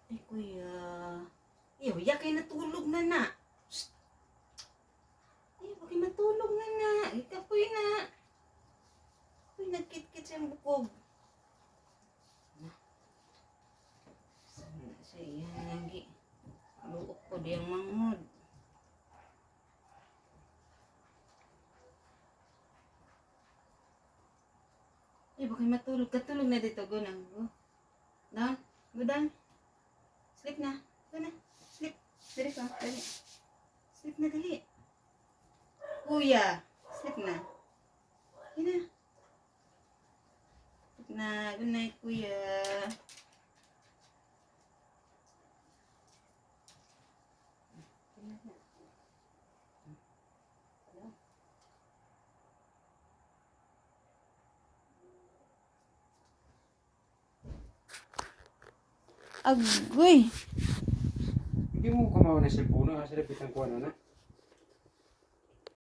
Ay, kuya. Iyo, yakay natulog na na. Shh. Ay, bakit matulog na na? Ikapoy na. Uy, nagkit-kit siyang bukog. Sana siya yan lagi. Luok ko diyang manghod. Ay, bakit matulog? Katulog na dito, gunang. Go. Down. Go down. Sleep na. Go na. Sleep. Dali ka. Dali. Sleep na, dali. Kuya. Sleep na. Yun na. Sleep na. Good night, kuya. Agoy. Hindi mo kumawa na cellphone, kasi lapitan ko ano na.